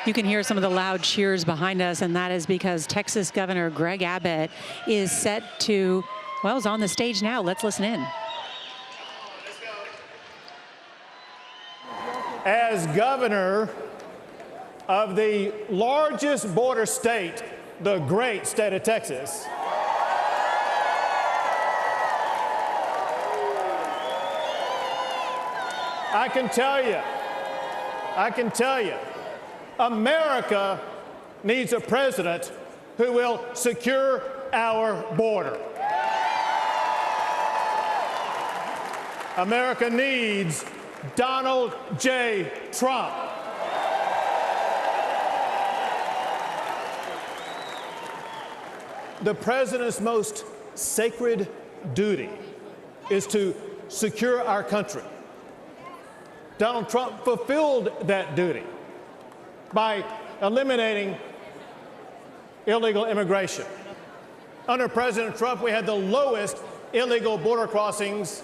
You can hear some of the loud cheers behind us, and that is because Texas Governor Greg Abbott is set to, well, is on the stage now. Let's listen in. As governor of the largest border state, the great state of Texas, I can tell you, America needs a president who will secure our border. America needs Donald J. Trump. The president's most sacred duty is to secure our country. Donald Trump fulfilled that duty by eliminating illegal immigration. Under President Trump, we had the lowest illegal border crossings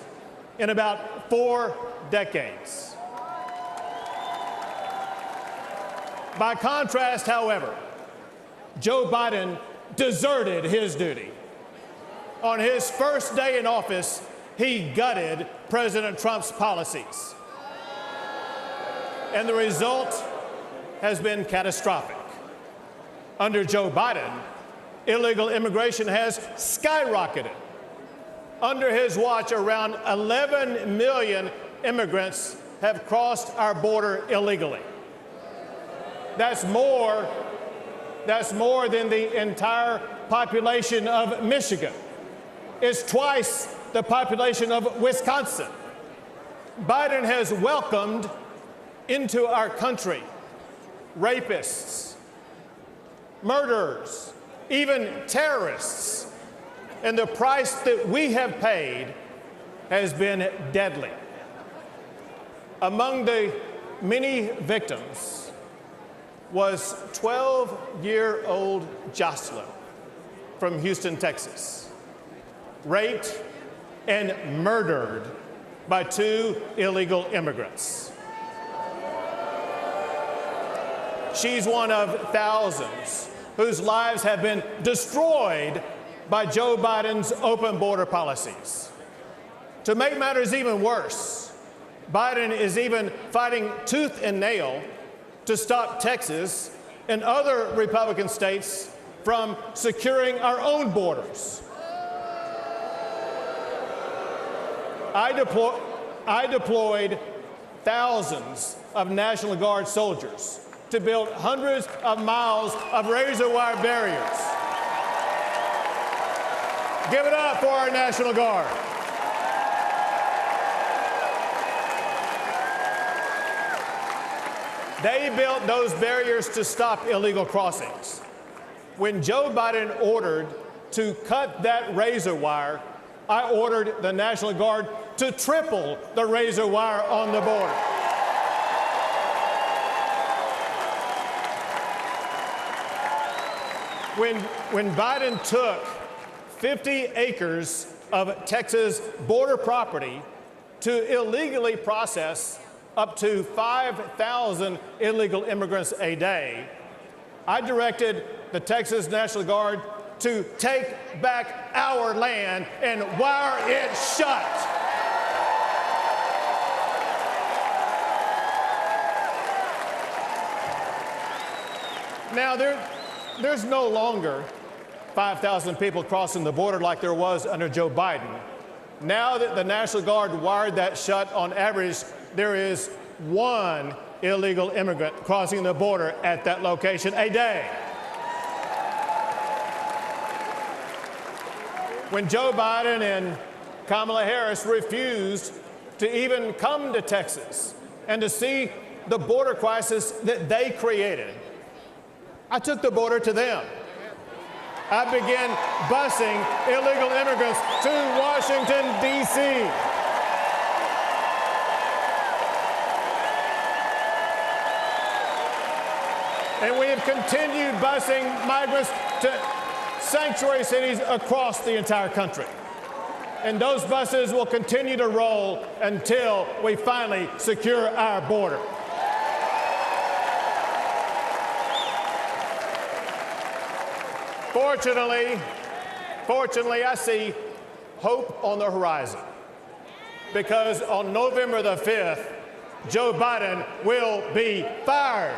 in about 4 decades. By contrast, however, Joe Biden deserted his duty. On his first day in office, he gutted President Trump's policies. And the result has been catastrophic. Under Joe Biden, illegal immigration has skyrocketed. Under his watch, around 11 million immigrants have crossed our border illegally. That's more than the entire population of Michigan. It's twice the population of Wisconsin. Biden has welcomed into our country rapists, murderers, even terrorists, and the price that we have paid has been deadly. Among the many victims was 12-year-old Jocelyn from Houston, Texas, raped and murdered by 2 illegal immigrants. She's one of thousands whose lives have been destroyed by Joe Biden's open border policies. To make matters even worse, Biden is even fighting tooth and nail to stop Texas and other Republican states from securing our own borders. I deployed thousands of National Guard soldiers to build hundreds of miles of razor wire barriers. Give it up for our National Guard. They built those barriers to stop illegal crossings. When Joe Biden ordered to cut that razor wire, I ordered the National Guard to triple the razor wire on the border. When Biden took 50 acres of Texas border property to illegally process up to 5,000 illegal immigrants a day, I directed the Texas National Guard to take back our land and wire it shut. Now, there's no longer 5,000 people crossing the border like there was under Joe Biden. Now that the National Guard wired that shut, on average, there is 1 illegal immigrant crossing the border at that location a day. When Joe Biden and Kamala Harris refused to even come to Texas and to see the border crisis that they created, I took the border to them. I began busing illegal immigrants to Washington, D.C. And we have continued busing migrants to sanctuary cities across the entire country. And those buses will continue to roll until we finally secure our border. Fortunately, I see hope on the horizon, because on November the 5th, Joe Biden will be fired.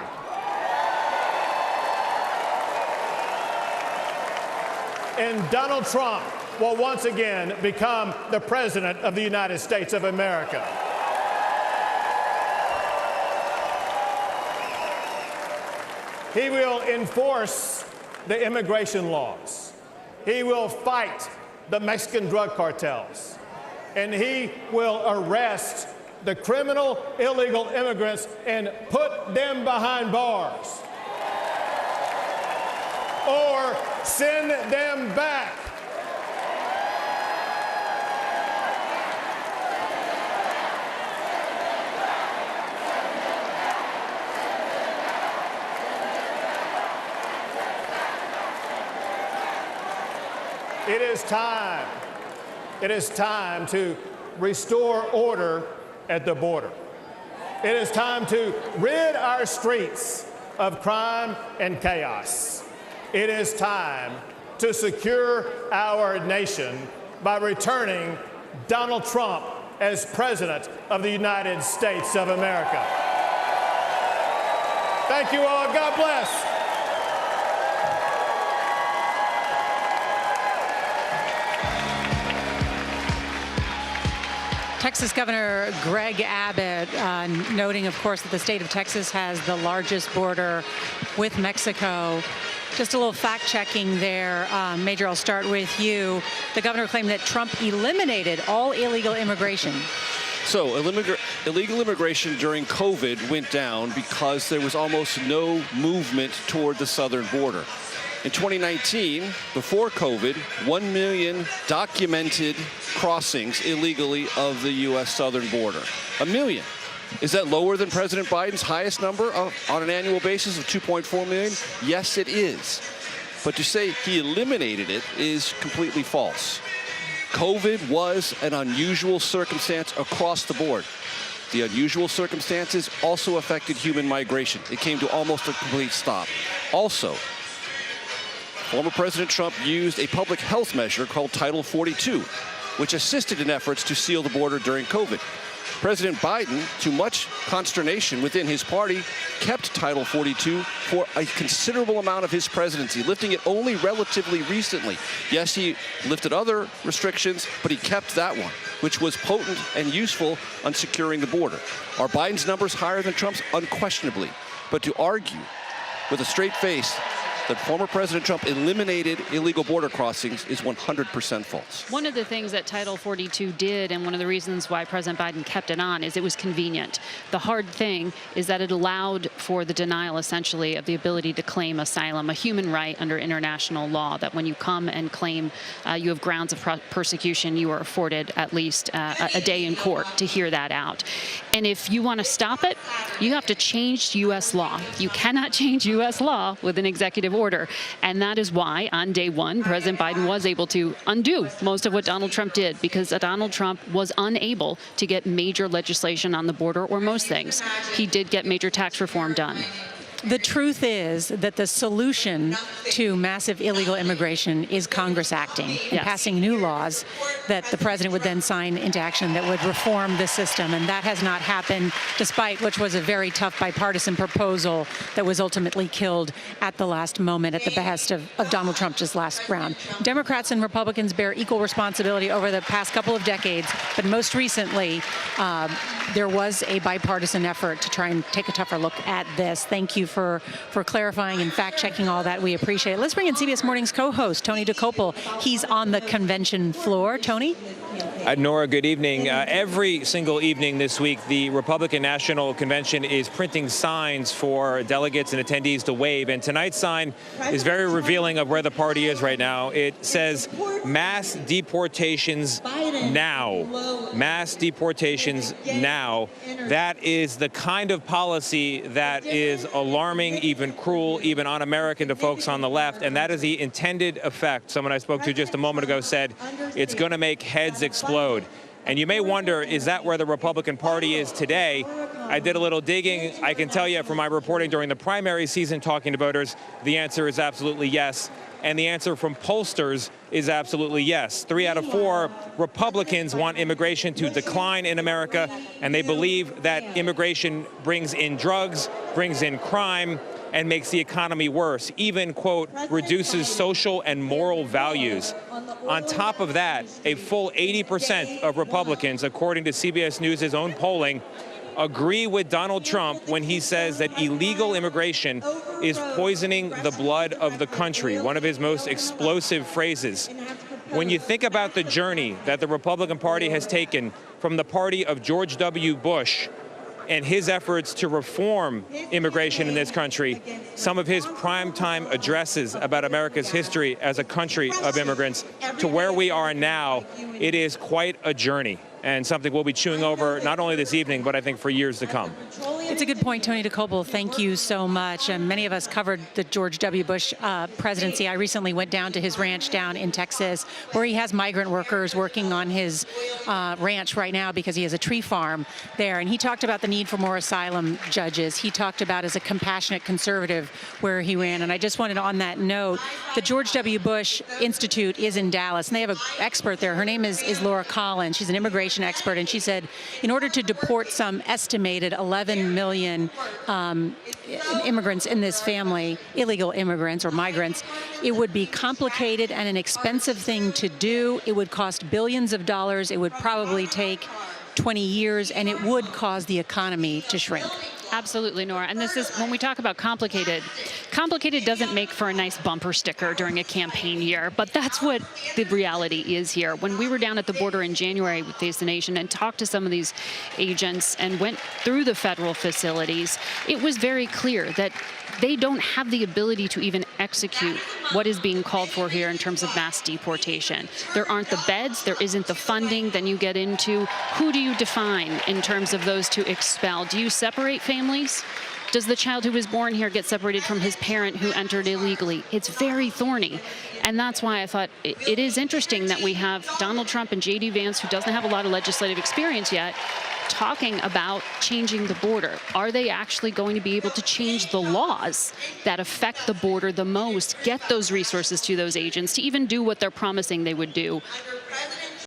And Donald Trump will once again become the President of the United States of America. He will enforce the immigration laws. He will fight the Mexican drug cartels. And he will arrest the criminal illegal immigrants and put them behind bars. Or send them back. It is time to restore order at the border. It is time to rid our streets of crime and chaos. It is time to secure our nation by returning Donald Trump as President of the United States of America. Thank you all. God bless. Texas Governor Greg Abbott noting, of course, that the state of Texas has the largest border with Mexico. Just a little fact-checking there. Major, I'll start with you. The governor claimed that Trump eliminated all illegal immigration. So illegal immigration during COVID went down because there was almost no movement toward the southern border. In 2019, before COVID, 1 million documented crossings illegally of the U.S. southern border. 1 million. Is that lower than President Biden's highest number on an annual basis of 2.4 million? Yes, it is. But to say he eliminated it is completely false. COVID was an unusual circumstance across the board. The unusual circumstances also affected human migration. It came to almost a complete stop. Also, former President Trump used a public health measure called Title 42, which assisted in efforts to seal the border during COVID. President Biden, to much consternation within his party, kept Title 42 for a considerable amount of his presidency, lifting it only relatively recently. Yes, he lifted other restrictions, but he kept that one, which was potent and useful on securing the border. Are Biden's numbers higher than Trump's? Unquestionably. But to argue with a straight face that former President Trump eliminated illegal border crossings is 100% false. One of the things that Title 42 did, and one of the reasons why President Biden kept it on, is it was convenient. The hard thing is that it allowed for the denial, essentially, of the ability to claim asylum, a human right under international law, that when you come and claim you have grounds of persecution, you are afforded at least a day in court to hear that out. And if you want to stop it, you have to change U.S. law. You cannot change U.S. law with an executive order. And that is why, on day one, President Biden was able to undo most of what Donald Trump did, because Donald Trump was unable to get major legislation on the border or most things. He did get major tax reform done. The truth is that the solution to massive illegal immigration is Congress acting and passing new laws that the president would then sign into action that would reform the system. And that has not happened, despite which was a very tough bipartisan proposal that was ultimately killed at the last moment at the behest of Donald Trump just last round. Democrats and Republicans bear equal responsibility over the past couple of decades, but most recently, there was a bipartisan effort to try and take a tougher look at this. Thank you for clarifying and fact-checking all that. We appreciate it. Let's bring in CBS Morning's co-host, Tony DeCopel. He's on the convention floor. Tony? Nora, good evening. Every single evening this week, the Republican National Convention is printing signs for delegates and attendees to wave. And tonight's sign is very revealing of where the party is right now. It says, mass deportations now. Mass deportations now. That is the kind of policy that is alarming, even cruel, even un-American to folks on the left. And that is the intended effect. Someone I spoke to just a moment ago said it's going to make heads explode. And you may wonder, is that where the Republican Party is today? I did a little digging. I can tell you from my reporting during the primary season talking to voters, the answer is absolutely yes. And the answer from pollsters is absolutely yes. 3 out of 4 Republicans want immigration to decline in America, and they believe that immigration brings in drugs, brings in crime, and makes the economy worse, even, quote, reduces social and moral values. On top of that, a full 80% of Republicans, according to CBS News' own polling, agree with Donald Trump when he says that illegal immigration is poisoning the blood of the country, one of his most explosive phrases. When you think about the journey that the Republican Party has taken from the party of George W. Bush and his efforts to reform immigration in this country, some of his primetime addresses about America's history as a country of immigrants, to where we are now, it is quite a journey, and something we'll be chewing over not only this evening, but I think for years to come. It's a good point, Tony DeCoble. Thank you so much. And many of us covered the George W. Bush presidency. I recently went down to his ranch down in Texas, where he has migrant workers working on his ranch right now because he has a tree farm there. And he talked about the need for more asylum judges. He talked about as a compassionate conservative where he ran. And I just wanted, on that note, the George W. Bush Institute is in Dallas, and they have an expert there. Her name is Laura Collins. She's an immigration expert, and she said in order to deport some estimated 11 million immigrants in this family, illegal immigrants or migrants, it would be complicated and an expensive thing to do. It would cost billions of dollars. It would probably take 20 years, and it would cause the economy to shrink. Absolutely, Nora. And this is, when we talk about complicated doesn't make for a nice bumper sticker during a campaign year, but that's what the reality is here. When we were down at the border in January with Face the Nation and talked to some of these agents and went through the federal facilities, it was very clear that they don't have the ability to even execute what is being called for here in terms of mass deportation. There aren't the beds, there isn't the funding. Then you get into who do you define in terms of those to expel? Do you separate families? Does the child who was born here get separated from his parent who entered illegally? It's very thorny. And that's why I thought it is interesting that we have Donald Trump and J.D. Vance, who doesn't have a lot of legislative experience yet, talking about changing the border. Are they actually going to be able to change the laws that affect the border the most, get those resources to those agents to even do what they're promising they would do?